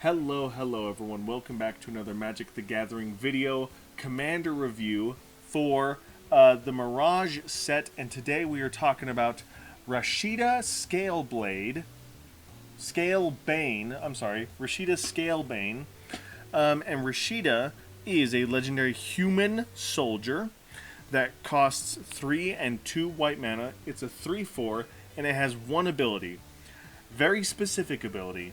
Hello everyone. Welcome back to another Magic the Gathering video commander review for the Mirage set, and today we are talking about Rashida Rashida Scalebane. And Rashida is a legendary human soldier that costs 3 and 2 white mana. It's a 3/4, and it has one ability. Very specific ability.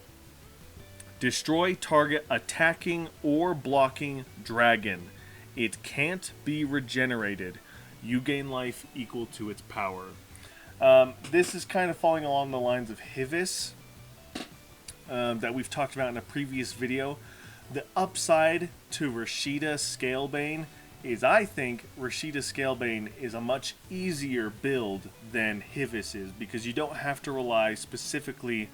Destroy target attacking or blocking dragon. It can't be regenerated. You gain life equal to its power. This is kind of falling along the lines of Hivis that we've talked about in a previous video. The upside to Rashida Scalebane is, I think, Rashida Scalebane is a much easier build than Hivis is, because you don't have to rely specifically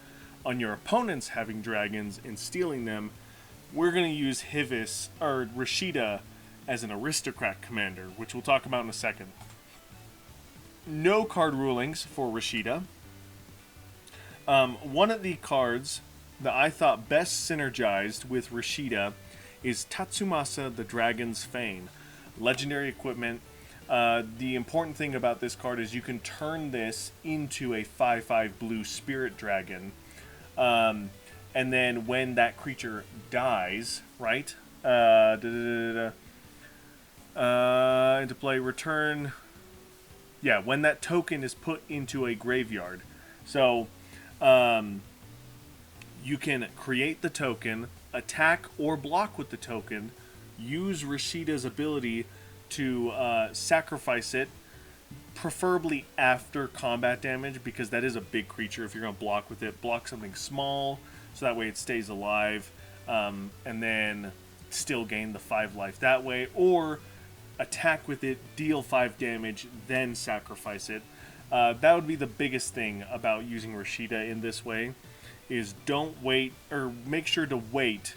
on your opponents having dragons and stealing them. We're going to use Rashida as an aristocrat commander, which we'll talk about in a second. No card rulings for Rashida. One of the cards that I thought best synergized with Rashida is Tatsumasa the Dragon's Fane. Legendary equipment. The important thing about this card is you can turn this into a 5/5 blue spirit dragon. And then when that creature dies, right? Into play, return. Yeah, when that token is put into a graveyard. So, you can create the token, attack or block with the token, use Rashida's ability to sacrifice it, preferably after combat damage, because that is a big creature. If you're going to block with it, block something small so that way it stays alive, and then still gain the 5 life that way, or attack with it, deal 5 damage, then sacrifice it. That would be the biggest thing about using Rashida in this way, is don't wait, or make sure to wait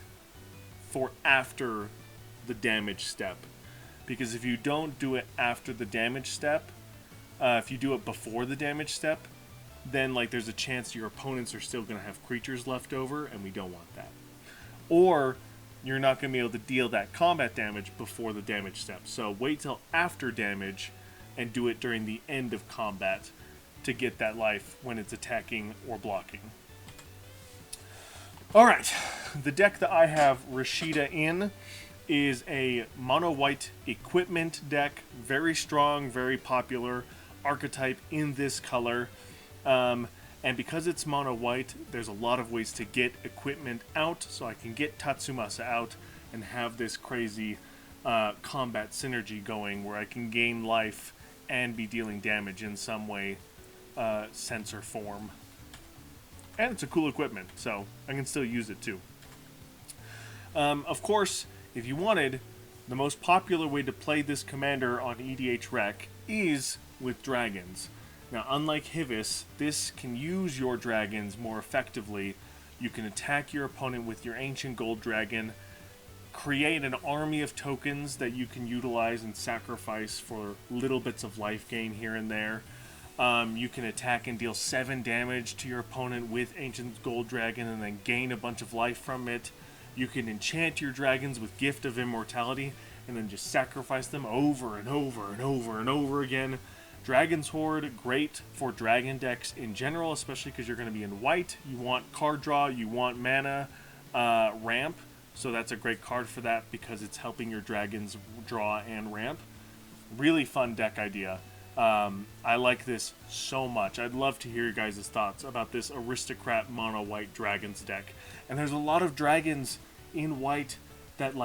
for after the damage step, because if you don't do it after the damage step, if you do it before the damage step, then there's a chance your opponents are still going to have creatures left over, and we don't want that. Or you're not going to be able to deal that combat damage before the damage step. So wait till after damage and do it during the end of combat to get that life when it's attacking or blocking. Alright, the deck that I have Rashida in is a mono white equipment deck. Very strong, very popular archetype in this color, and because it's mono white, there's a lot of ways to get equipment out, so I can get Tatsumasa out and have this crazy combat synergy going where I can gain life and be dealing damage in some way, sense or form. And it's a cool equipment, so I can still use it too. Of course, if you wanted, the most popular way to play this commander on EDH Rec is with dragons. Now, unlike Hivis, this can use your dragons more effectively. You can attack your opponent with your Ancient Gold Dragon, create an army of tokens that you can utilize and sacrifice for little bits of life gain here and there. You can attack and deal 7 damage to your opponent with Ancient Gold Dragon and then gain a bunch of life from it. You can enchant your dragons with Gift of Immortality and then just sacrifice them over and over and over and over again. Dragon's Horde, great for dragon decks in general, especially because you're going to be in white. You want card draw, you want mana ramp, so that's a great card for that because it's helping your dragons draw and ramp. Really fun deck idea. I like this so much. I'd love to hear your guys' thoughts about this aristocrat mono white dragons deck. And there's a lot of dragons in white that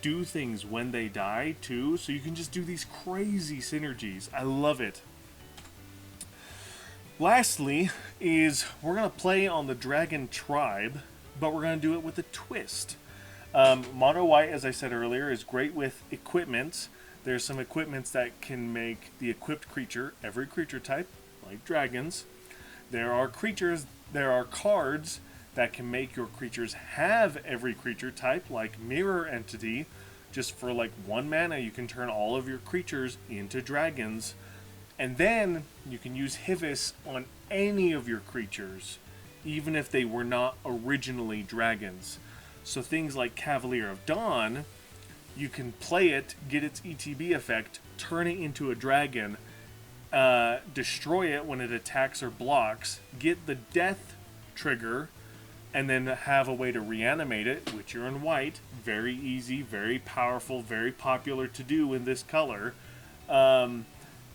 do things when they die too, so you can just do these crazy synergies. I love it. Lastly is we're going to play on the Dragon Tribe, but we're going to do it with a twist. Mono white, as I said earlier, is great with equipment. There's some equipments that can make the equipped creature every creature type, like dragons. There are cards that can make your creatures have every creature type, like Mirror Entity. Just for 1 mana, you can turn all of your creatures into dragons. And then you can use Hivis on any of your creatures even if they were not originally dragons. So things like Cavalier of Dawn, you can play it, get its ETB effect, turn it into a dragon, destroy it when it attacks or blocks, get the death trigger, and then have a way to reanimate it, which you're in white. Very easy, very powerful, very popular to do in this color.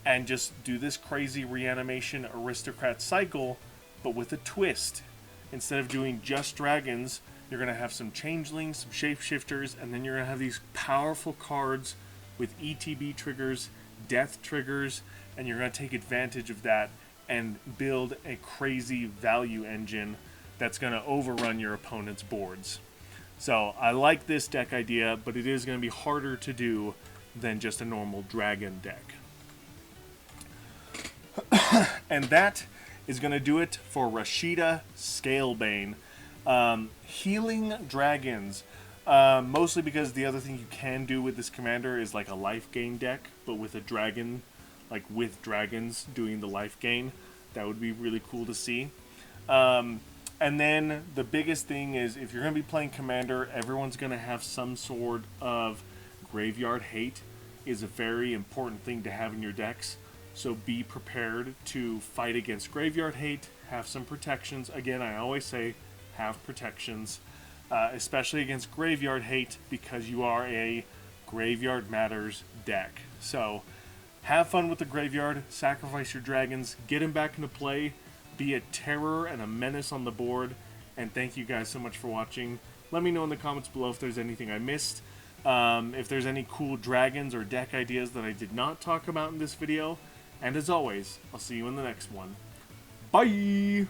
And just do this crazy reanimation aristocrat cycle, but with a twist. Instead of doing just dragons, you're going to have some changelings, some shapeshifters, and then you're going to have these powerful cards with ETB triggers, death triggers, and you're going to take advantage of that and build a crazy value engine that's going to overrun your opponent's boards. So I like this deck idea, but it is going to be harder to do than just a normal dragon deck. And that is going to do it for Rashida Scalebane. Healing dragons, mostly because the other thing you can do with this commander is like a life gain deck, but with a dragon, like with dragons doing the life gain. That would be really cool to see. And then the biggest thing is, if you're going to be playing commander, everyone's going to have some sort of graveyard hate. Is a very important thing to have in your decks. So be prepared to fight against graveyard hate, have some protections. Again, I always say have protections, especially against graveyard hate, because you are a Graveyard Matters deck. So have fun with the graveyard, sacrifice your dragons, get them back into play, be a terror and a menace on the board, and thank you guys so much for watching. Let me know in the comments below if there's anything I missed, if there's any cool dragons or deck ideas that I did not talk about in this video. And as always, I'll see you in the next one. Bye!